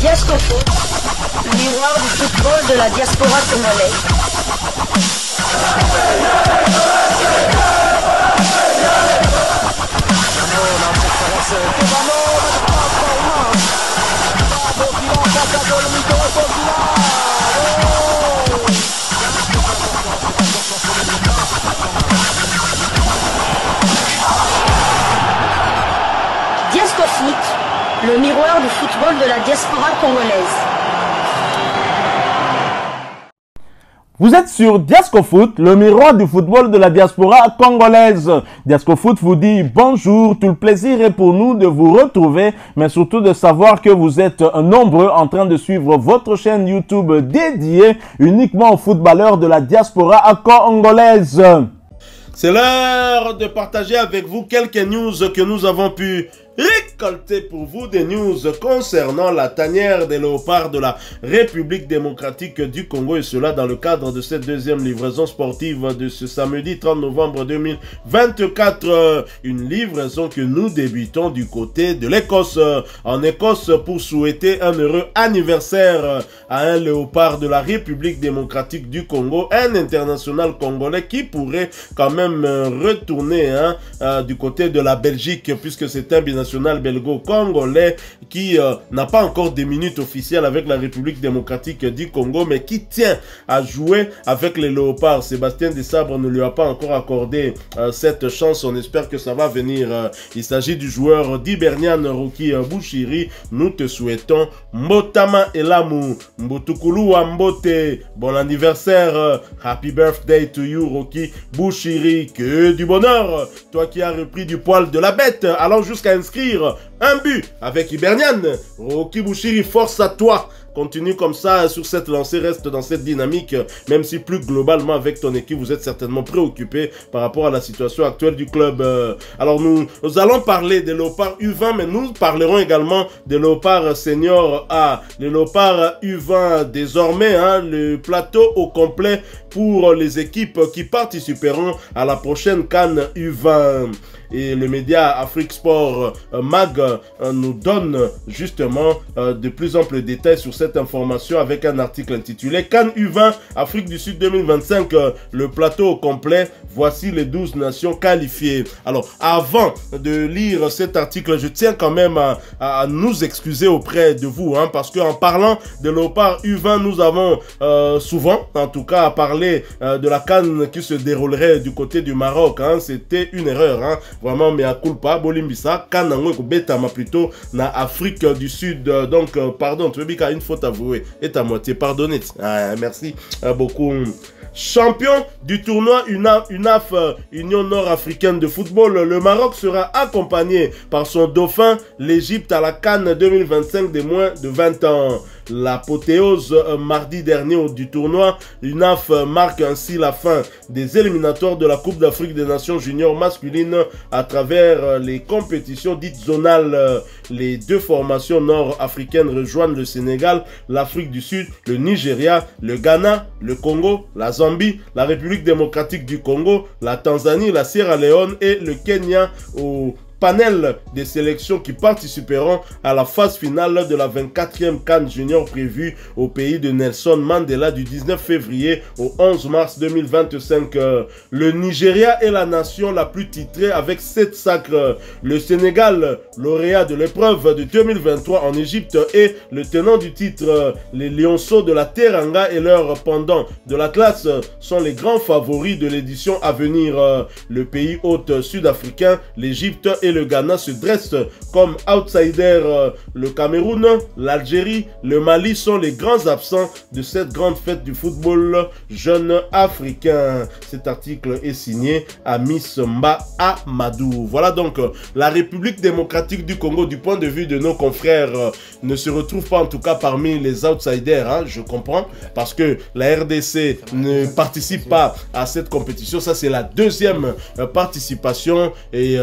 Diascofoot, miroir du football de la diaspora congolaise. Diascofoot, le miroir du football de la diaspora congolaise. Vous êtes sur Diascofoot, le miroir du football de la diaspora congolaise. Diascofoot vous dit bonjour, tout le plaisir est pour nous de vous retrouver, mais surtout de savoir que vous êtes nombreux en train de suivre votre chaîne YouTube dédiée uniquement aux footballeurs de la diaspora congolaise. C'est l'heure de partager avec vous quelques news que nous avons pu récolter pour vous, des news concernant la tanière des léopards de la République démocratique du Congo, et cela dans le cadre de cette deuxième livraison sportive de ce samedi 30 novembre 2024. Une livraison que nous débutons du côté de l'Écosse, en Écosse, pour souhaiter un heureux anniversaire à un léopard de la République démocratique du Congo, un international congolais qui pourrait quand même retourner du côté de la Belgique, puisque c'est un binational belgo-congolais qui n'a pas encore des minutes officielles avec la République démocratique du Congo, mais qui tient à jouer avec les léopards. Sébastien Desabre ne lui a pas encore accordé cette chance. On espère que ça va venir. Il s'agit du joueur d'Hibernian Roki Bouchiri. Nous te souhaitons Mbotama Elamu, Mbotukulu Mbote. Bon anniversaire. Happy birthday to you, Roki Bouchiri. Que du bonheur. Toi qui as repris du poil de la bête, allant jusqu'à inscrire un but avec Hibernian. Roki Bouchiri, force à toi. Continue comme ça sur cette lancée, reste dans cette dynamique, même si plus globalement avec ton équipe, vous êtes certainement préoccupé par rapport à la situation actuelle du club. Alors nous allons parler des léopards U20, mais nous parlerons également des léopards seniors A. Les léopards U20 désormais, le plateau au complet pour les équipes qui participeront à la prochaine CAN U20. Et le média Afrique Sport Mag nous donne justement de plus amples détails sur cette information avec un article intitulé CAN U20 Afrique du Sud 2025, le plateau au complet, voici les 12 nations qualifiées. Alors avant de lire cet article, je tiens quand même à nous excuser auprès de vous, parce qu'en parlant de léopard U20, nous avons souvent, en tout cas, parlé de la CAN qui se déroulerait du côté du Maroc. C'était une erreur, vraiment, mais à culpa, Bolimbisa, CAN Betama plutôt, na Afrique du Sud. Donc, pardon, tu veux dire qu'il y a une faute avouée. Et à moitié, pardonnez. Merci beaucoup. Champion du tournoi UNAF, Union nord-africaine de football, le Maroc sera accompagné par son dauphin, l'Égypte, à la CAN 2025 des moins de 20 ans. L'apothéose mardi dernier du tournoi UNAF marque ainsi la fin des éliminatoires de la Coupe d'Afrique des Nations juniors masculines à travers les compétitions dites zonales. Les deux formations nord-africaines rejoignent le Sénégal, l'Afrique du Sud, le Nigeria, le Ghana, le Congo, la Zambie, la République démocratique du Congo, la Tanzanie, la Sierra Leone et le Kenya au panel des sélections qui participeront à la phase finale de la 24e CAN Junior prévue au pays de Nelson Mandela du 19 février au 11 mars 2025. Le Nigeria est la nation la plus titrée avec 7 sacres. Le Sénégal, lauréat de l'épreuve de 2023 en Égypte, et le tenant du titre, les Lionceaux de la Teranga et leur pendant de la classe sont les grands favoris de l'édition à venir. Le pays hôte sud-africain, l'Égypte et le Ghana se dressent comme outsiders. Le Cameroun, l'Algérie, le Mali sont les grands absents de cette grande fête du football jeune africain. Cet article est signé Amis Mba Amadou. Voilà donc la République démocratique du Congo, du point de vue de nos confrères, ne se retrouve pas en tout cas parmi les outsiders. Je comprends, parce que la RDC ne participe pas à cette compétition. Ça, c'est la deuxième participation et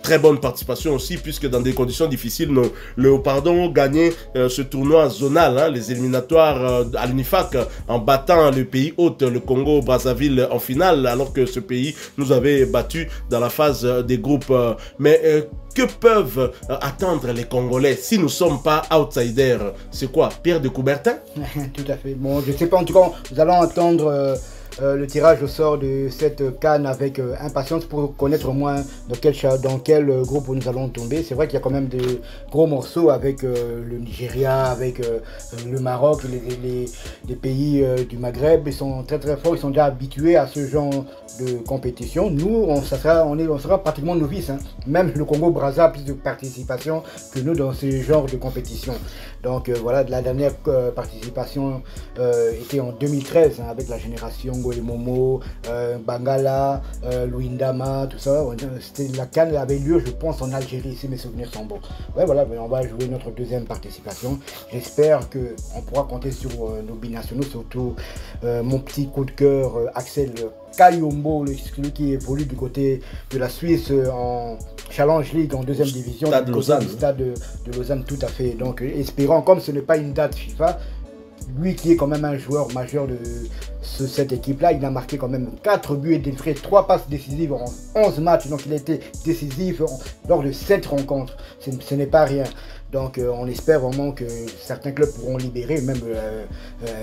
très bonne participation aussi, puisque dans des conditions difficiles, nos Léopards ont gagné ce tournoi zonal, hein, les éliminatoires à l'UNIFAC, en battant le pays hôte, le Congo-Brazzaville, en finale, alors que ce pays nous avait battus dans la phase des groupes. Mais que peuvent attendre les Congolais si nous ne sommes pas outsiders? C'est quoi, Pierre de Coubertin? Tout à fait. Bon, je ne sais pas, en tout cas, nous allons attendre le tirage au sort de cette CAN avec impatience pour connaître au moins dans quel groupe nous allons tomber. C'est vrai qu'il y a quand même des gros morceaux avec le Nigeria, avec le Maroc, les pays du Maghreb. Ils sont très très forts, ils sont déjà habitués à ce genre de compétition. Nous, on sera pratiquement novices, hein. Même le Congo-Brazza a plus de participation que nous dans ce genre de compétition. Donc voilà, la dernière participation était en 2013, hein, avec la génération Momo, Bangala, Luindama, tout ça. La CAN avait lieu, je pense, en Algérie, si mes souvenirs sont bons. Ouais, voilà, on va jouer notre deuxième participation. J'espère qu'on pourra compter sur nos binationaux, surtout mon petit coup de cœur, Axel Kayombo, celui qui évolue du côté de la Suisse en Challenge League en deuxième division. Stade Lausanne. Stade de Lausanne, tout à fait. Donc, espérons, comme ce n'est pas une date FIFA, lui qui est quand même un joueur majeur de cette équipe-là, il a marqué quand même 4 buts et délivré 3 passes décisives en 11 matchs. Donc il a été décisif lors de 7 rencontres. Ce n'est pas rien. Donc on espère vraiment que certains clubs pourront libérer, même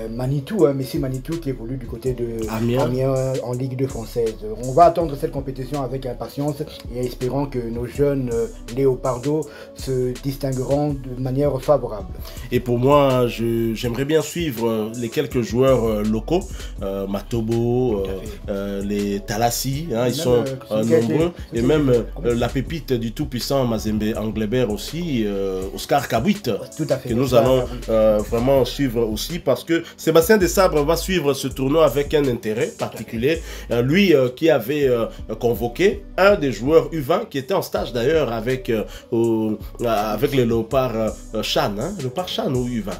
Manitou, hein, Messi Manitou qui évolue du côté de Amiens en Ligue 2 française. On va attendre cette compétition avec impatience et espérons que nos jeunes Léopardos se distingueront de manière favorable. Et pour moi, j'aimerais bien suivre les quelques joueurs locaux, Matobo, les Talassi, hein, ils sont nombreux, et même la pépite du tout-puissant Mazembe Anglebert aussi, Oscar Kabouit, que nous allons vraiment suivre aussi, parce que Sébastien Desabre va suivre ce tournoi avec un intérêt particulier. Lui qui avait convoqué un des joueurs U20 qui était en stage d'ailleurs avec les Léopards Chan, hein, Léopard Chan ou U20?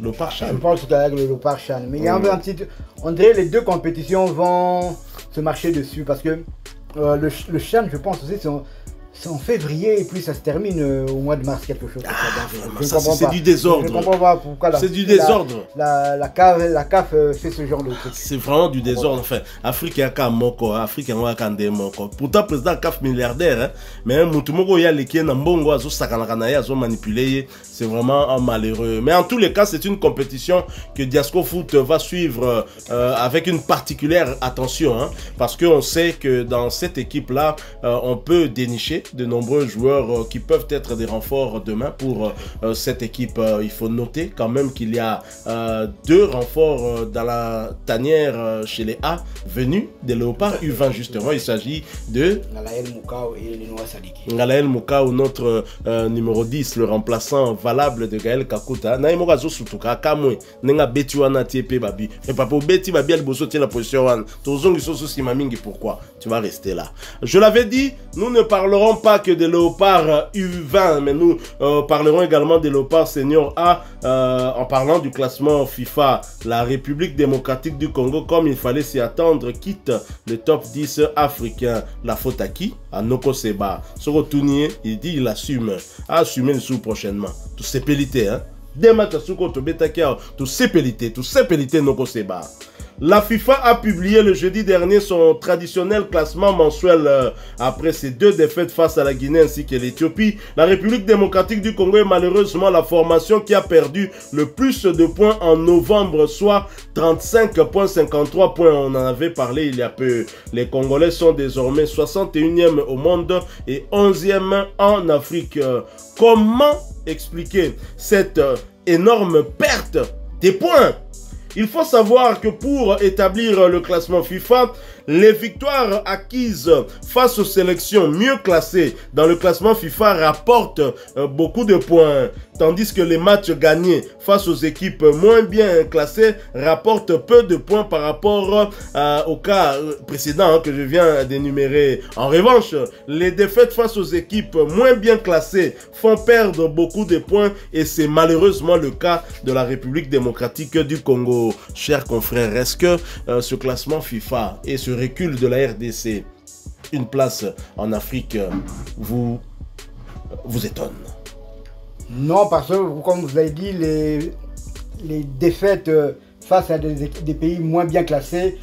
Léopard Chan. Je pense que avec le Léopard Chan, mais il y a un petit... On dirait les deux compétitions vont se marcher dessus, parce que le Chan, je pense aussi, c'est en février et puis ça se termine au mois de mars, quelque chose comme ça. C'est du désordre. Je ne comprends pas pourquoi c'est du désordre. La CAF fait ce genre de truc. C'est vraiment du désordre. Enfin, Afrique a qu'un moko, Afrique a qu'un moko. Pourtant, président CAF milliardaire, hein, mais Moutoumoko y a les qui est mbongo, azo sakanakanaye, azo manipulé. C'est vraiment un malheureux. Mais en tous les cas, c'est une compétition que Diasco Foot va suivre avec une particulière attention, hein, parce qu'on sait que dans cette équipe-là, on peut dénicher de nombreux joueurs qui peuvent être des renforts demain pour cette équipe. Il faut noter quand même qu'il y a 2 renforts dans la tanière chez les A venus des Léopards U20 justement. Il s'agit de Ngalael Moukao et Lenoir Sadiki. Ngalael Moukao, notre numéro 10, le remplaçant valable de Gaël Kakuta. Naïmorazo Sutuka, Kamwe, Nenga Betiwana Tiepe Babi. Et papa Beti Babi Alboso tient la position 1. Tozong Isoso Simamingi, pourquoi? Tu vas rester là. Je l'avais dit, nous ne parlerons pas que des Léopards U20, mais nous parlerons également des Léopards Senior A en parlant du classement FIFA. La République démocratique du Congo, comme il fallait s'y attendre, quitte le top 10 africain. La faute à qui? À Noko Seba. Sorotounier, il dit il assume. A assumer le sous prochainement. Tout c'est pélité, hein? Des matchs à Souko, tout c'est pélité Noko Seba. La FIFA a publié le jeudi dernier son traditionnel classement mensuel après ses 2 défaites face à la Guinée ainsi que l'Éthiopie. La République démocratique du Congo est malheureusement la formation qui a perdu le plus de points en novembre, soit 35,53 points. On en avait parlé il y a peu. Les Congolais sont désormais 61e au monde et 11e en Afrique. Comment expliquer cette énorme perte des points? Il faut savoir que pour établir le classement FIFA, les victoires acquises face aux sélections mieux classées dans le classement FIFA rapportent beaucoup de points, tandis que les matchs gagnés face aux équipes moins bien classées rapportent peu de points par rapport au cas précédent que je viens d'énumérer. En revanche, les défaites face aux équipes moins bien classées font perdre beaucoup de points et c'est malheureusement le cas de la République démocratique du Congo. Chers confrères, est-ce que ce classement FIFA et ce recul de la RDC une place en Afrique vous étonne? Non, parce que, comme vous l'avez dit, les défaites face à des pays moins bien classés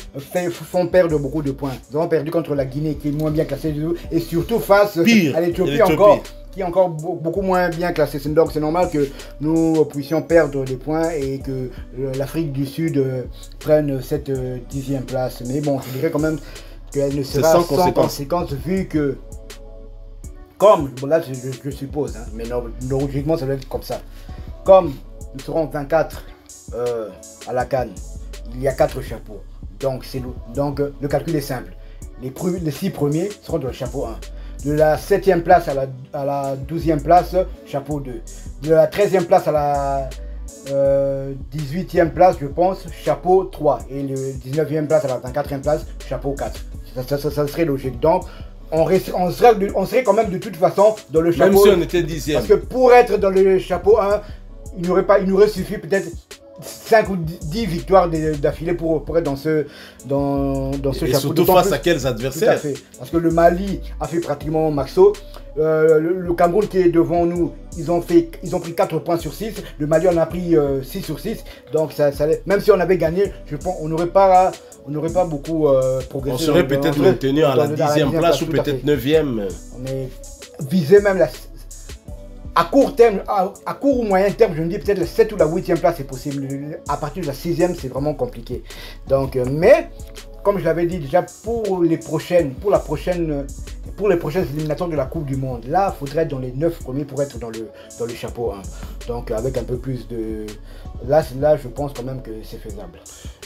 font perdre beaucoup de points. Nous avons perdu contre la Guinée qui est moins bien classée et surtout face à l'Éthiopie encore, qui est encore beaucoup moins bien classée. Donc c'est normal que nous puissions perdre des points et que l'Afrique du Sud prenne cette 10e place. Mais bon, je dirais quand même qu'elle ne sera sans conséquence vu que, comme, bon là je suppose, hein, mais logiquement ça doit être comme ça, comme nous serons 24 à la CAN, il y a 4 chapeaux. Donc le calcul est simple. Les 6 premiers seront dans le chapeau 1. De la 7e place à la 12e place, chapeau 2. De la 13e place à la 18e place, je pense, chapeau 3. Et le 19e place à la 24e place, chapeau 4. Ça serait logique. Donc, on serait quand même de toute façon dans le chapeau. Même si on était 10e. Parce que pour être dans le chapeau 1, il nous aurait suffi peut-être 5 ou 10 victoires d'affilée pour être dans ce chapeau. Et surtout face à quels adversaires? Tout à fait. Parce que le Mali a fait pratiquement maxo. Le Cameroun qui est devant nous, ils ont pris 4 points sur 6. Le Mali en a pris 6 sur 6. Donc même si on avait gagné, je pense on n'aurait pas beaucoup progressé. On serait peut-être maintenu à la 10e place ou peut-être 9e. On est visé même à court terme, à court ou moyen terme, je me dis peut-être la 7 ou la 8e place c'est possible. À partir de la 6e, c'est vraiment compliqué. Donc, mais comme je l'avais dit déjà, pour les prochaines éliminatoires de la Coupe du Monde, là, il faudrait être dans les 9 premiers pour être dans le chapeau 1. Donc, avec un peu plus de... Là, je pense quand même que c'est faisable.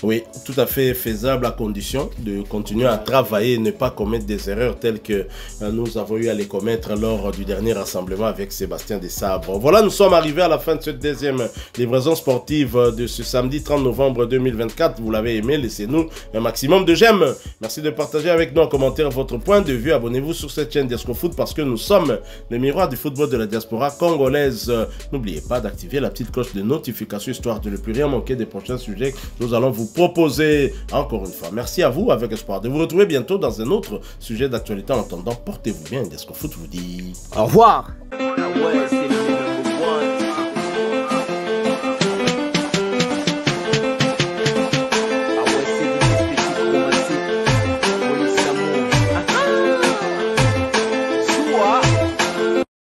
Oui, tout à fait faisable à condition de continuer à travailler et ne pas commettre des erreurs telles que nous avons eu à les commettre lors du dernier rassemblement avec Sébastien Desabre. Voilà, nous sommes arrivés à la fin de cette deuxième livraison sportive de ce samedi 30 novembre 2024. Vous l'avez aimé, laissez-nous un maximum de j'aime. Merci de partager avec nous en commentaire votre point de vue. Abonnez-vous sur cette chaîne Diasco Foot parce que nous sommes le miroir du football de la diaspora congolaise. N'oubliez pas d'activer la petite cloche de notification histoire de ne plus rien manquer des prochains sujets que nous allons vous proposer. Encore une fois, merci à vous avec espoir de vous retrouver bientôt dans un autre sujet d'actualité. En attendant, portez-vous bien. Diasco Foot vous dit au revoir.